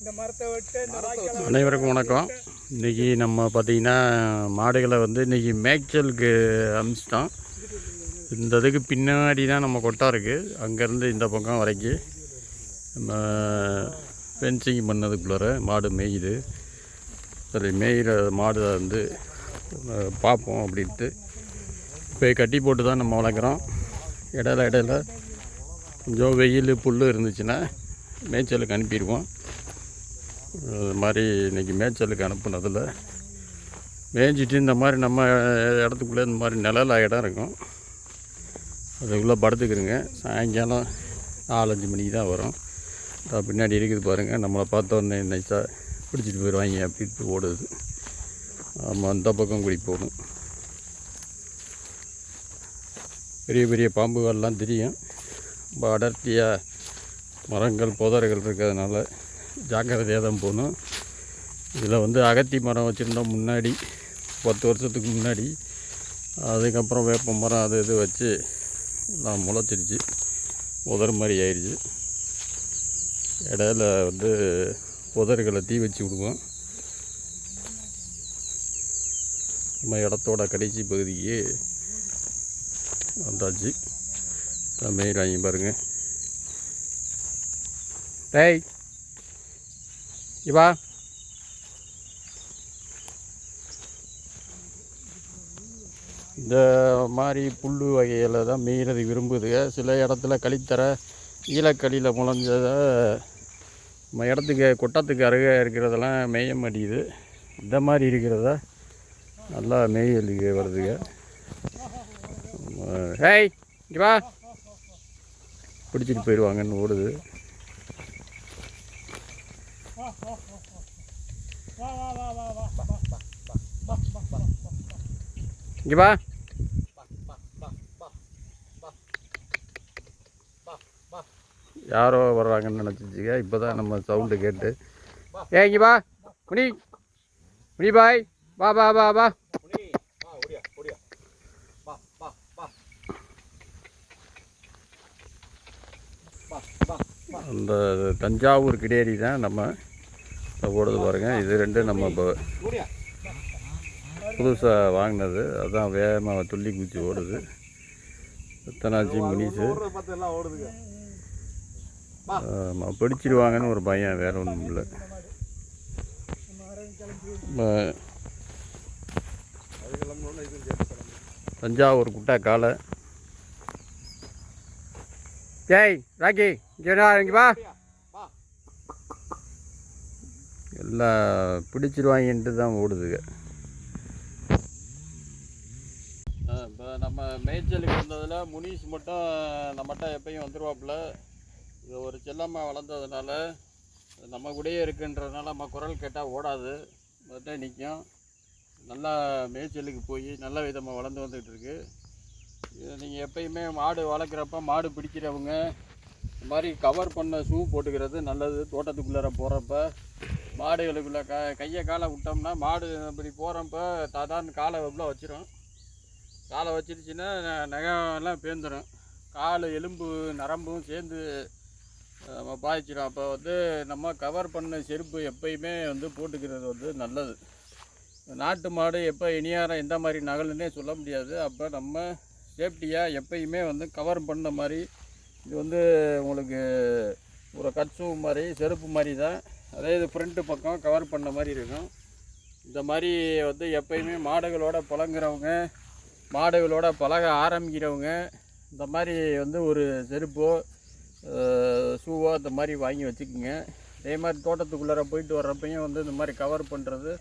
அனைவருக்கும் வணக்கம். இன்றைக்கி நம்ம பார்த்திங்கன்னா மாடுகளை இன்றைக்கி மேய்ச்சலுக்கு அனுப்பிச்சிட்டோம். இந்த இதுக்கு பின்னாடி தான் நம்ம கொட்டா இருக்குது. அங்கேருந்து இந்த பக்கம் வரைக்கும் நம்ம ஃபென்சிங் பண்ணதுக்குள்ளார மாடு மேயுது. சரி, மேய்கிற மாடு பார்ப்போம் அப்படின்ட்டு போய் கட்டி போட்டு தான் நம்ம வளர்க்குறோம். இடையில கொஞ்சம் வெயில் புல் இருந்துச்சுன்னா மேய்ச்சலுக்கு அனுப்பிடுவோம். அது மாதிரி இன்றைக்கி மேய்ச்சலுக்கு அனுப்புனதில் மேய்ஞ்சிட்டு இந்த மாதிரி நம்ம இடத்துக்குள்ளே இந்த மாதிரி நிழல் இடம் இருக்கும், அதுக்குள்ளே படுத்துக்கிறோங்க. சாயங்காலம் 4-5 மணிக்கு தான் வரும். பின்னாடி இருக்குது பாருங்கள். நம்மளை பார்த்தோன்னே நைஸாக பிடிச்சிட்டு போயிடுவாங்க அப்படின்ட்டு ஓடுது. நம்ம அந்த பக்கம் கூடி போகணும். பெரிய பெரிய பாம்புகள்லாம் தெரியும். ரொம்ப அடர்த்தியாக மரங்கள் புதர்கள் இருக்கிறதுனால ஜாக்கிரதையாக தான் போகணும். இதில் அகத்தி மரம் வச்சுருந்தோம் முன்னாடி 10 வருஷத்துக்கு முன்னாடி. அதுக்கப்புறம் வேப்ப மரம் அது இது வச்சு எல்லாம் முளைச்சிருச்சு, புதர் மாதிரி ஆயிடுச்சு. இடையில புதர்களை தீ வச்சு விடுவோம். நம்ம இடத்தோட கடைசி பகுதிக்கு வந்தாச்சு. மேல் வாங்கி பாருங்கள். டேய் இவா, இந்த மாதிரி புல் வகையில் தான் மேய்கிறது விரும்புதுங்க. சில இடத்துல கழித்தரை ஈழக்களியில் முளைஞ்சதை நம்ம இடத்துக்கு கொட்டத்துக்கு அருகே இருக்கிறதெல்லாம் மேய மாட்டேங்குது. இந்த மாதிரி இருக்கிறத நல்லா மேய்களுக்கு வருதுங்க. ஹேய் இவா, பிடிச்சிட்டு போயிடுவாங்கன்னு ஓடுது. இங்கே வா, யாரோ வர்றாங்கன்னு நினச்சிச்சுங்க. இப்போ தான் நம்ம சவுண்டு கேட்டு இங்கே வா முனி, முனி பாய், வா வா வா வா. அந்த தஞ்சாவூர் கிடேரி தான் நம்ம ஓடுது பாருங்கள். இது ரெண்டும் நம்ம இப்போ புதுசாக வாங்கினது. அதுதான் வேகமாக துள்ளி குச்சி ஓடுது. எத்தனாச்சி முனிசு பிடிச்சிடுவாங்கன்னு ஒரு பயம், வேறு ஒன்றும் இல்லை. தஞ்சாவூர் குட்டா காலை. ஜெய் ராக்கி இங்கே வா. எல்லாம் பிடிச்சிருவாங்கன்ட்டு தான் ஓடுதுங்க. இப்போ நம்ம மேய்ச்சலுக்கு வந்ததில் முனிஸ் மட்டும் நம்மகிட்ட எப்பயும் வந்துடுவாப்புல. இது ஒரு செல்லமாக வளர்ந்ததுனால நம்ம கூடயே இருக்குன்றதுனால நம்ம குரல் கேட்டால் ஓடாது, மட்டும் நிற்கும். நல்லா மேய்ச்சலுக்கு போய் நல்ல விதமாக வளர்ந்து வந்துக்கிட்டு இருக்கு. இது நீங்கள் எப்பயுமே மாடு வளர்க்குறப்ப மாடு பிடிக்கிறவங்க இந்த மாதிரி கவர் பண்ண ஷூ போட்டுக்கிறது நல்லது. தோட்டத்துக்குள்ளார போகிறப்ப மாடுகளுக்குள்ளே கையை காலை விட்டோம்னா மாடு இப்படி போகிறப்ப தாத்தான்னு காலை எவ்வளோ வச்சிரும். காலை வச்சிருச்சுன்னா நகம்லாம் பேந்துடும். கால் எலும்பு நரம்பும் சேர்ந்து நம்ம பாதிச்சிடும். அப்போ நம்ம கவர் பண்ண செருப்பு எப்பயுமே போட்டுக்கிறது நல்லது. நாட்டு மாடு எப்போ இனியாரம் எந்த மாதிரி நகலுன்னே சொல்ல முடியாது. அப்போ நம்ம சேஃப்டியாக எப்பயுமே கவர் பண்ண மாதிரி இது உங்களுக்கு ஒரு கட்ஸு மாதிரி செருப்பு மாதிரி தான். அதே இது ஃப்ரண்ட்டு பக்கம் கவர் பண்ண மாதிரி இருக்கும். இந்த மாதிரி எப்பயுமே மாடுகளோட பழங்குறவங்க, மாடுகளோட பழக ஆரம்பிக்கிறவங்க இந்த மாதிரி ஒரு செருப்போ ஷூவோ இந்த மாதிரி வாங்கி வச்சுக்கோங்க. அதே மாதிரி தோட்டத்துக்குள்ளார போயிட்டு வர்றப்பையும் இந்த மாதிரி கவர் பண்ணுறது,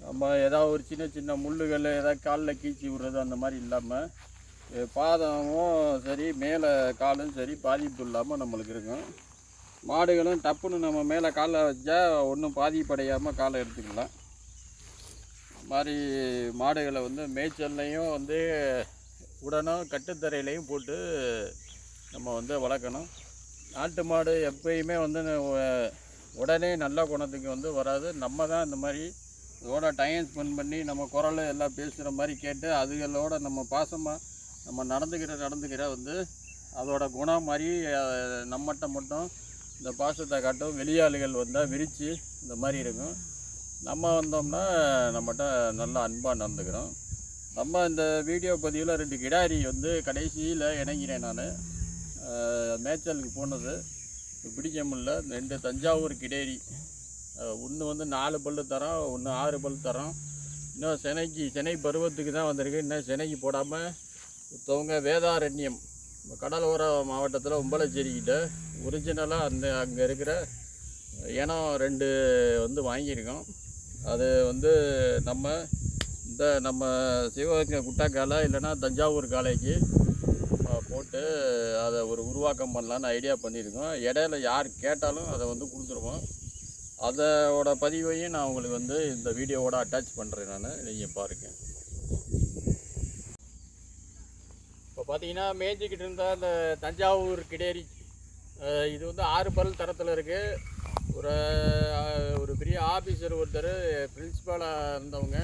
நம்ம ஏதாவது ஒரு சின்ன சின்ன முள்ளுகள் ஏதாவது காலில் கீச்சி விடுறது அந்த மாதிரி இல்லாமல், பாதமும் சரி மேலே காலும் சரி பாதிப்பு இல்லாமல் நம்மளுக்கு இருக்கும். மாடுகளும் டப்புன்னு நம்ம மேலே காலை வச்சா ஒன்றும் பாதிப்படையாமல் காலை எடுத்துக்கலாம். மாதிரி மாடுகளை மேய்ச்சல்லையும் உடனும் கட்டுத்தரையிலையும் போட்டு நம்ம வளர்க்கணும். நாட்டு மாடு எப்பயுமே உடனே நல்ல குணத்துக்கு வராது. நம்ம தான் இந்த மாதிரி இதோட டைம் ஸ்பெண்ட் பண்ணி நம்ம குரல் எல்லாம் பேசுகிற மாதிரி கேட்டு அதுகளோட நம்ம பாசமாக நம்ம நடந்துக்கிற அதோட குணம் மாதிரி நம்மகிட்ட மட்டும் இந்த பாசத்தை காட்டும். வெளியாளுகள் வந்தால் விரித்து இந்த மாதிரி இருக்கும். நம்ம வந்தோம்னா நம்மகிட்ட நல்லா அன்பாக நடந்துக்கிறோம். நம்ம இந்த வீடியோ பதிவில் 2 கிடாரி வந்து கடைசியில் இணங்கிறேன். நான் மேய்ச்சலுக்கு போனது பிடிக்க முடியல. 2 தஞ்சாவூர் கிடேரி, ஒன்று வந்து 4 பல்லு தரோம், ஒன்று 6 பல் தரோம். இன்னும் செனை பருவத்துக்கு தான் வந்திருக்கு. இன்னும் செனைக்கு போடாமல் ஒருத்தவங்க வேதாரண்யம் கடலோர மாவட்டத்தில் உம்பளச்சேரிக்கிட்ட ஒரிஜினலாக அங்கே இருக்கிற இனம் 2 வந்து வாங்கியிருக்கோம். அது வந்து நம்ம சிவகங்கை குட்டா காலை இல்லைன்னா தஞ்சாவூர் காலைக்கு போட்டு அதை ஒரு உருவாக்கம் பண்ணலான்னு ஐடியா பண்ணியிருக்கோம். இடையில யார் கேட்டாலும் அதை வந்து கொடுத்துருவோம். அதோட பதிவையும் நான் உங்களுக்கு வந்து இந்த வீடியோவோட அட்டாச் பண்ணுறேன். நீங்கள் பாருங்கள். இப்போ பார்த்தீங்கன்னா மேய்ஞ்சிக்கிட்டு இருந்தால் அந்த தஞ்சாவூர் கிடேரி இது வந்து 6 பல் தரத்தில் இருக்குது. ஒரு பெரிய ஆஃபீஸர் ஒருத்தர் பிரின்ஸிபாலாக இருந்தவங்க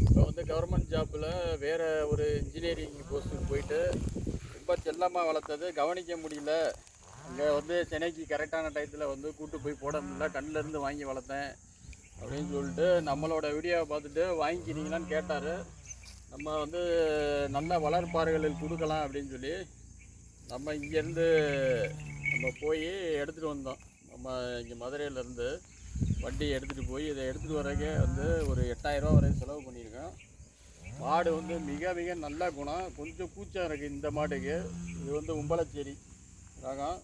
இப்போ வந்து கவர்மெண்ட் ஜாப்பில் வேறு ஒரு இன்ஜினியரிங் போஸ்ட்டுக்கு போயிட்டு ரொம்ப செல்லமாக வளர்த்தது கவனிக்க முடியல. இங்கே வந்து சென்னைக்கு கரெக்டான டயத்தில் வந்து கூட்டு போய் போட முடியல, கண்ணிலேருந்து வாங்கி வளர்த்தேன் அப்படின்னு சொல்லிட்டு நம்மளோட வீடியோவை பார்த்துட்டு வாங்கிக்கிறீங்களான்னு கேட்டார். நம்ம வந்து நல்ல வளர்ப்பாறுகளில் கொடுக்கலாம் அப்படின்னு சொல்லி நம்ம இங்கேருந்து நம்ம போய் எடுத்துகிட்டு வந்தோம். நம்ம இங்கே மதுரையிலேருந்து வண்டி எடுத்துகிட்டு போய் இதை எடுத்துகிட்டு வரக்கே வந்து ஒரு 8000 ரூபா வரை செலவு பண்ணியிருக்கோம். மாடு வந்து மிக மிக நல்ல குணம். கொஞ்சம் கூச்சம் இருக்குது இந்த மாட்டுக்கு. இது வந்து உம்பளச்சேரி ரகம்.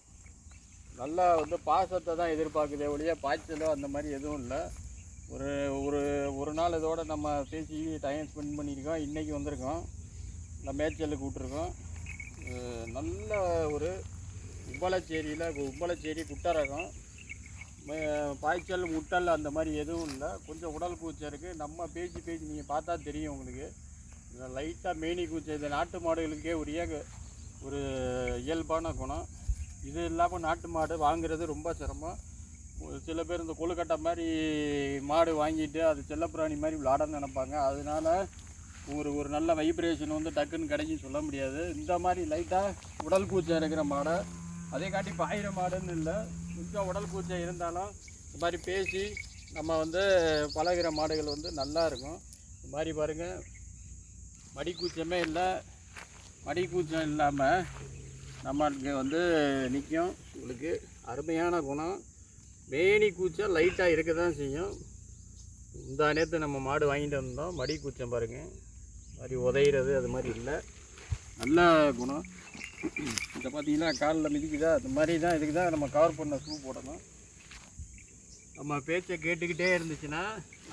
நல்லா வந்து பாசத்தை தான் எதிர்பார்க்குதே ஒழிய பாய்ச்சலோ அந்த மாதிரி எதுவும் இல்லை. ஒரு நாள் இதோட நம்ம பேசி டைம் ஸ்பெண்ட் பண்ணியிருக்கோம். இன்றைக்கி வந்திருக்கோம், இந்த மேய்ச்சலுக்கு விட்ருக்கோம். நல்ல ஒரு உம்பளச்சேரி குட்டை ரகம். பாய்ச்சல் முட்டல் அந்த மாதிரி எதுவும் இல்லை. கொஞ்சம் உடல் கூச்சம் இருக்குது. நம்ம பேசி நீங்கள் பார்த்தா தெரியும் உங்களுக்கு. லைட்டாக மேனி கூச்சம். இது நாட்டு மாடுகளுக்கே உரிய ஒரு இயல்பான குணம். இது இல்லாமல் நாட்டு மாடு வாங்குறது ரொம்ப சிரமம். சில பேர் இந்த கொழுக்கட்டை மாதிரி மாடு வாங்கிட்டு அது செல்லப்பிராணி மாதிரி விளாடன்னு நினைப்பாங்க. அதனால ஒரு நல்ல வைப்ரேஷன் வந்து டக்குன்னு கிடைக்கும் சொல்ல முடியாது. இந்த மாதிரி லைட்டாக உடல் கூச்சம் இருக்கிற மாடை, அதே காட்டி பாயிர மாடுன்னு இல்லை, கொஞ்சம் உடல் கூச்சம் இருந்தாலும் இந்த மாதிரி பேசி நம்ம வந்து பழகிற மாடுகள் வந்து நல்லா இருக்கும். இந்த மாதிரி பாருங்கள், மடிக்கூச்சமே இல்லை. மடிக்கூச்சம் இல்லாமல் நம்மளுக்கு வந்து நிற்கும். உங்களுக்கு அருமையான குணம். மேனி கூச்சம் லைட்டாக இருக்க தான் செய்யும். இந்த நேரத்து நம்ம மாடு வாங்கிட்டு வந்தோம். மடி கூச்சம் பாருங்கள், மாதிரி உதையிறது அது மாதிரி இல்லை, நல்ல குணம். இதை பார்த்தீங்கன்னா காலில் மிதிக்குதா, அது மாதிரி தான். இதுக்கு தான் நம்ம கவர் பண்ண ஷூ போடணும். நம்ம பேச்சை கேட்டுக்கிட்டே இருந்துச்சுன்னா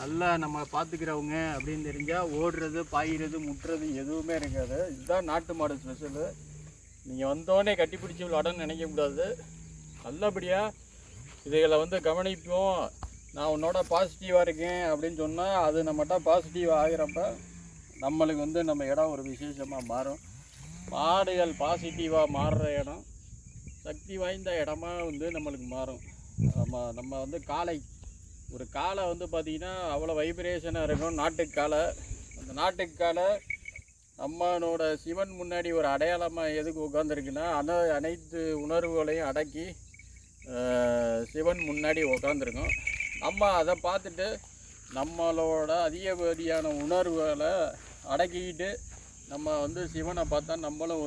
நல்லா நம்ம பார்த்துக்கிறவங்க அப்படின்னு தெரிஞ்சால் ஓடுறது பாயிறது முட்டுறது எதுவுமே இருக்காது. இதுதான் நாட்டு மாடு ஸ்பெஷலு. நீங்கள் வந்தோடனே கட்டிப்பிடிச்சி விளாடன்னு நினைக்கக்கூடாது. நல்லபடியாக இதைகளை வந்து கவனிப்போம். நான் உன்னோட பாசிட்டிவாக இருக்கேன் அப்படின்னு சொன்னால் அது நம்மகிட்ட பாசிட்டிவ் ஆகிறப்ப நம்மளுக்கு வந்து நம்ம இடம் ஒரு விசேஷமாக மாறும். மாடுகள் பாசிட்டிவாக மாறுற இடம் சக்தி வாய்ந்த இடமா வந்து நம்மளுக்கு மாறும். நம்ம வந்து ஒரு காளை வந்து பார்த்திங்கன்னா அவ்வளோ வைப்ரேஷனாக இருக்கும். நாட்டுக்காளை, அந்த நாட்டுக்காளை நம்மளோட சிவன் முன்னாடி ஒரு அடையாளமாக எதுக்கு உட்காந்துருக்குன்னா அனைத்து உணர்வுகளையும் அடக்கி சிவன் முன்னாடி உட்காந்துருக்கோம். நம்ம அதை பார்த்துட்டு நம்மளோட அதிகப்படியான உணர்வுகளை அடக்கிக்கிட்டு நம்ம வந்து சிவனை பார்த்தா நம்மளும்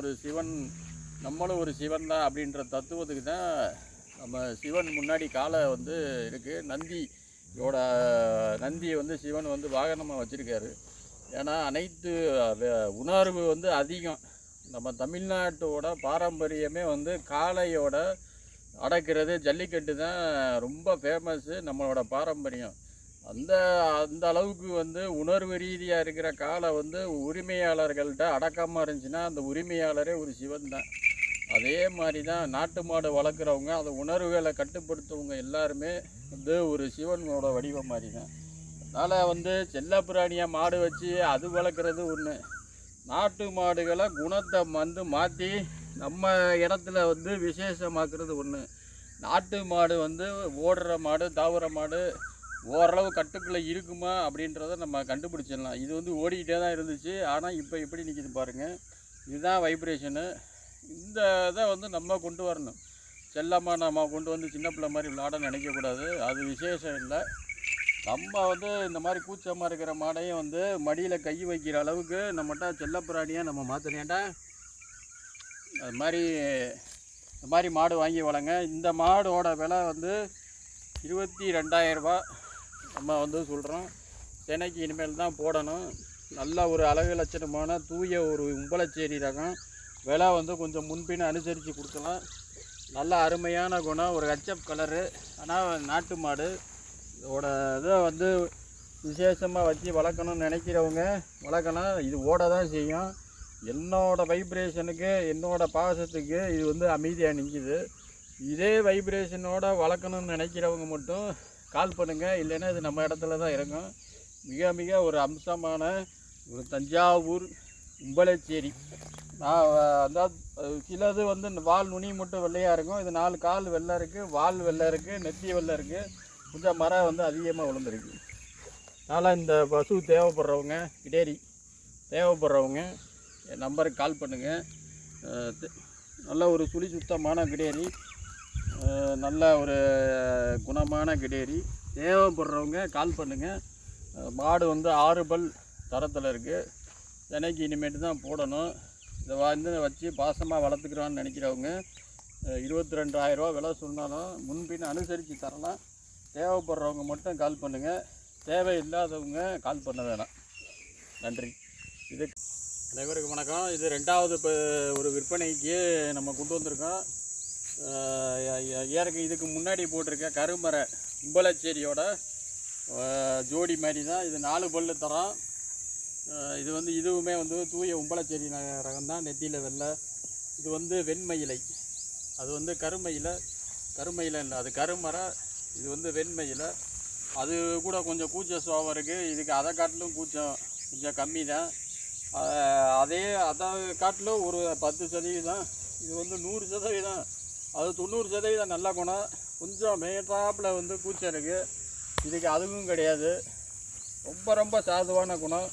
ஒரு சிவன் தான் அப்படின்ற தத்துவத்துக்கு தான் நம்ம சிவன் முன்னாடி காலை வந்து இருக்குது. நந்தியை வந்து சிவன் வந்து வாகனமாக வச்சுருக்காரு. ஏன்னா அனைத்து உணர்வு வந்து அதிகம். நம்ம தமிழ்நாட்டோட பாரம்பரியமே வந்து காளையோட அடக்கிறது, ஜல்லிக்கட்டு தான் ரொம்ப ஃபேமஸ்ஸு நம்மளோட பாரம்பரியம். அந்த அளவுக்கு வந்து உணர்வு ரீதியாக இருக்கிற காளை வந்து உரிமையாளர்கள்ட்ட அடக்காமல் இருந்துச்சுன்னா அந்த உரிமையாளரே ஒரு சிவன் தான். அதே மாதிரி தான் நாட்டு மாடு வளர்க்குறவங்க, அதை உணர்வுகளை கட்டுப்படுத்துவங்க எல்லாருமே வந்து ஒரு சிவனோட வடிவம் மாதிரி தான். அதனால் வந்து செல்லப்பிராணியாக மாடு வச்சு அது வளர்க்குறது ஒன்று, நாட்டு மாடுகளை குணத்தை வந்து மாற்றி நம்ம இடத்துல வந்து விசேஷமாக்குறது ஒன்று. நாட்டு மாடு வந்து ஓடுற மாடு, தாவுற மாடு ஓரளவு கட்டுக்குள்ளே இருக்குமா அப்படின்றத நம்ம கண்டுபிடிச்சிடலாம். இது வந்து ஓடிக்கிட்டே தான் இருந்துச்சு, ஆனால் இப்போ எப்படி நிற்கிது பாருங்கள். இதுதான் வைப்ரேஷனு. இந்த இதை வந்து நம்ம கொண்டு வரணும். செல்லமாக நம்ம கொண்டு வந்து சின்ன பிள்ளை மாதிரி விளையாட நினைக்கக்கூடாது. அது விசேஷம் இல்லை. நம்ம வந்து இந்த மாதிரி கூச்சமாக இருக்கிற மாடையும் வந்து மடியில் கை வைக்கிற அளவுக்கு நம்மகிட்ட செல்லப்பிராணியாக நம்ம மாற்றணேன்டா. அது மாதிரி இந்த மாதிரி மாடு வாங்கி வளங்க. இந்த மாடோட விலை வந்து 22,000 ரூபா நம்ம வந்து சொல்கிறோம். தினைக்கு இனிமேல் தான் போடணும். நல்ல ஒரு அழகு லட்சணமான தூய ஒரு உம்பளச்சேரி ரகம். விலை வந்து கொஞ்சம் முன்பின் அனுசரித்து கொடுக்கலாம். நல்ல அருமையான குணம், ஒரு ஹெச்எப் கலரு. ஆனால் நாட்டு மாடு. இதோட இதை வந்து விசேஷமாக வச்சு வளர்க்கணும்னு நினைக்கிறவங்க வளர்க்கலாம். இது ஓட தான் செய்யும். என்னோடய வைப்ரேஷனுக்கு, என்னோடய பாசத்துக்கு இது வந்து அமைதியாக நிற்கிது. இதே வைப்ரேஷனோட வளர்க்கணும்னு நினைக்கிறவங்க மட்டும் கால் பண்ணுங்கள். இல்லைன்னா இது நம்ம இடத்துல தான் இருக்கும். மிக மிக ஒரு அம்சமான ஒரு தஞ்சாவூர் உம்பளச்சேரி. நான் அதாவது சிலது வந்து வால் நுனி மட்டும் வெள்ளையாக இருக்கும். இது 4 கால் வெள்ளை இருக்குது, வால் வெள்ளை இருக்குது, நெத்தி வெள்ளை இருக்குது. கொஞ்சம் மரம் வந்து அதிகமாக விழுந்துருக்கு. அதனால் இந்த பசு தேவைப்படுறவங்க, கிடேரி தேவைப்படுறவங்க என் நம்பருக்கு கால் பண்ணுங்கள். நல்ல ஒரு சுழி சுத்தமான கிடேரி, நல்ல ஒரு குணமான கிடேரி தேவைப்படுறவங்க கால் பண்ணுங்கள். மாடு வந்து 6 பல் தரத்தில் இருக்குது. தினைக்கு இனிமேட்டு தான் போடணும். இதை வந்து வச்சு பாசமாக வளர்த்துக்கிறான்னு நினைக்கிறவங்க 22,000 ரூபா விலை சொன்னாலும் முன்பின் அனுசரித்து தரலாம். தேவைப்படுறவங்க மட்டும் கால் பண்ணுங்கள். தேவையில்லாதவங்க கால் பண்ண வேணாம். நன்றி. இது அனைவருக்கும் வணக்கம். இது 2வது ஒரு விற்பனைக்கு நம்ம கொண்டு வந்திருக்கோம். இதுக்கு முன்னாடி போட்டிருக்க கருமர உம்பளச்சேரியோட ஜோடி மாதிரி தான். இது 4 பல்லு தரோம். இது வந்து இதுவுமே வந்து தூய உம்பளச்சேரி ரகம் தான். நெத்தியில் வெள்ளை. இது வந்து வெண்மயிலை. அது வந்து கருமயிலை இல்லை, அது கருமர. இது வந்து வெண்மயிலை. அது கூட கொஞ்சம் கூச்ச சுபாவம் இருக்குது. இதுக்கு அதை காட்டிலும் கொஞ்சம் கம்மி தான். அதை காட்டிலும் ஒரு 10%. இது வந்து 100%. அது 90% நல்ல குணம். கொஞ்சம் மேட்டாப்பில் வந்து கூச்சம் இருக்குது. இதுக்கு அதுவும் கிடையாது. ரொம்ப சாதுவான குணம்.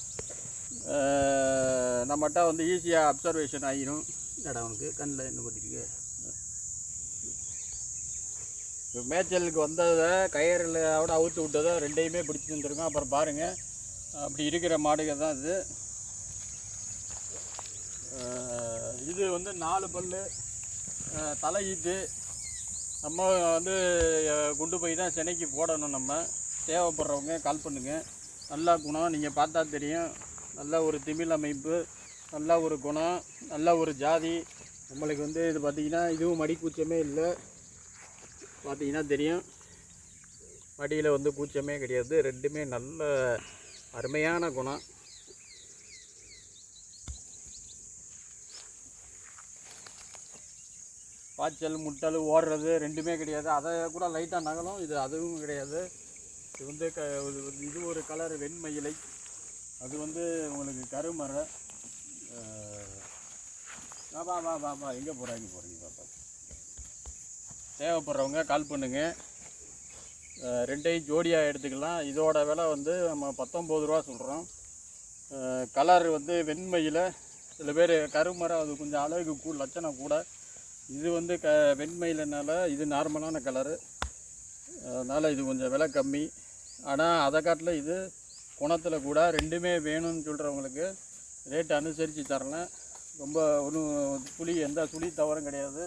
நம்மகிட்ட வந்து ஈஸியாக அப்சர்வேஷன் ஆகிரும். இடம் உனக்கு கண்ணில் என்ன பண்ணிருக்கு. இப்போ மேய்ச்சலுக்கு வந்ததை கயிறில் அவுத்து விட்டதை 2யுமே பிடிச்சி வந்துருக்கோம். அப்புறம் பாருங்கள், அப்படி இருக்கிற மாடுகள் தான் இது. இது வந்து 4 பல்லு தலையீட்டு. நம்ம வந்து கொண்டு போய் தான் சென்னைக்கு போடணும். நம்ம தேவைப்படுறவங்க கால் பண்ணுங்கள். நல்ல குணம், நீங்கள் பார்த்தா தெரியும். நல்ல ஒரு திமிழ் அமைப்பு, நல்ல ஒரு குணம், நல்ல ஒரு ஜாதி. நம்மளுக்கு வந்து இது பார்த்திங்கன்னா இதுவும் மடி கூச்சமே இல்லை. பார்த்திங்கன்னா தெரியும், மடியில் வந்து கூச்சமே கிடையாது. 2மே நல்ல அருமையான குணம். பாய்ச்சல் முட்டல் ஓடுறது 2மே கிடையாது. அதை கூட லைட்டாக நகலும். இது அதுவும் கிடையாது. இது வந்து இது ஒரு கலர் வெண்மயிலை. அது வந்து உங்களுக்கு கருமர. வா எங்கே போகிறீங்க பாப்பா. தேவைப்படுறவங்க கால் பண்ணுங்கள். 2யும் ஜோடியாக எடுத்துக்கலாம். இதோட விலை வந்து நம்ம 19 ரூபா சொல்கிறோம். கலர் வந்து வெண்மையில். சில பேர் கருமரம், அது கொஞ்சம் அழகு லட்சணம் கூட. இது வந்து வெண்மையிலனால இது நார்மலான கலரு. அதனால் இது கொஞ்சம் விலை கம்மி. ஆனால் அதை காட்டில் இது குணத்தில் கூட. 2மே வேணும்னு சொல்கிறவங்களுக்கு ரேட்டு அனுசரித்து தரலாம். ரொம்ப ஒன்றும் எந்த சுழி தவறும் கிடையாது.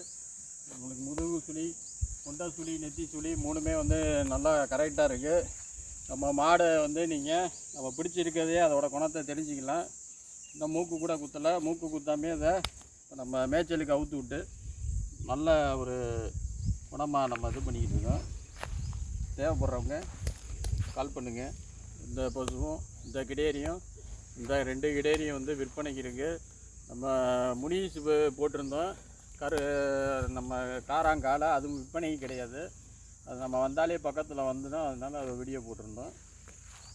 உங்களுக்கு முதுகு சுழி, கொண்டை சுழி, நெத்தி சுழி 3மே வந்து நல்லா கரெக்டாக இருக்குது. நம்ம மாடை வந்து நீங்கள் நம்ம பிடிச்சிருக்கிறதே அதோட குணத்தை தெரிஞ்சுக்கலாம். இந்த மூக்கு கூட குத்தலை. மூக்கு குத்தாமே அதை நம்ம மேய்ச்சலுக்கு அவுத்து விட்டு நல்ல ஒரு குணமாக நம்ம இது பண்ணிக்கிட்டு இருக்கோம். தேவைப்படுறவங்க கால் பண்ணுங்கள். இந்த பசுவும் இந்த கிடேரியும், இந்த 2 கிடேரியும் வந்து விற்பனைக்கு இருக்குது. நம்ம முனிஸ் போட்டிருந்தோம். நம்ம காராங்காலை, அதுவும் விற்பனைக்கு கிடையாது. அது நம்ம வந்தாலே பக்கத்தில் வந்துடும். அதனால் அதை வீடியோ போட்டிருந்தோம்.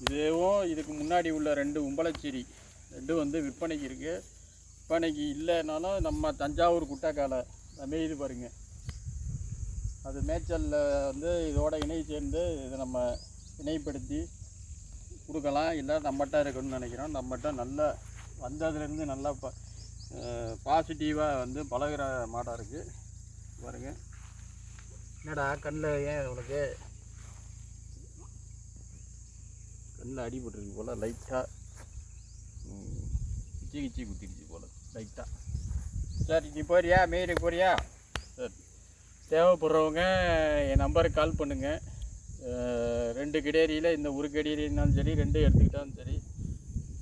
இதுவும் இதுக்கு முன்னாடி உள்ள 2 உம்பளச்சேரி 2 வந்து விற்பனைக்கு இருக்குது. விற்பனைக்கு இல்லைனாலும் நம்ம தஞ்சாவூர் குட்டைக்காலை மேய்து பாருங்கள். அது மேய்ச்சலில் வந்து இதோட இணை சேர்ந்து இதை நம்ம இணைப்படுத்தி கொடுக்கலாம். இல்லை நம்மகிட்ட இருக்குன்னு நினைக்கிறோம். நம்மகிட்ட நல்ல வந்ததுலேருந்து நல்லா பாசிட்டிவாக வந்து பழகிற மாடாக இருக்குது பாருங்கள். என்னடா கண்ணில் ஏன் உனக்கு கண்ணில் அடிபட்டுருக்கு போல் லைட்டாக கிச்சி குத்திடுச்சு போல் லைட்டாக. சரி நீ போறியா மெயிலுக்கு போறியா? சரி தேவைப்படுறவங்க என் நம்பருக்கு கால் பண்ணுங்கள். 2 கிடேரியில் இந்த ஒரு கிடேரி இருந்தாலும் சரி 2 எடுத்துக்கிட்டாலும் சரி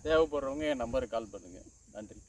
தேவைப்படுறவங்க என் நம்பருக்கு கால் பண்ணுங்கள். நன்றி.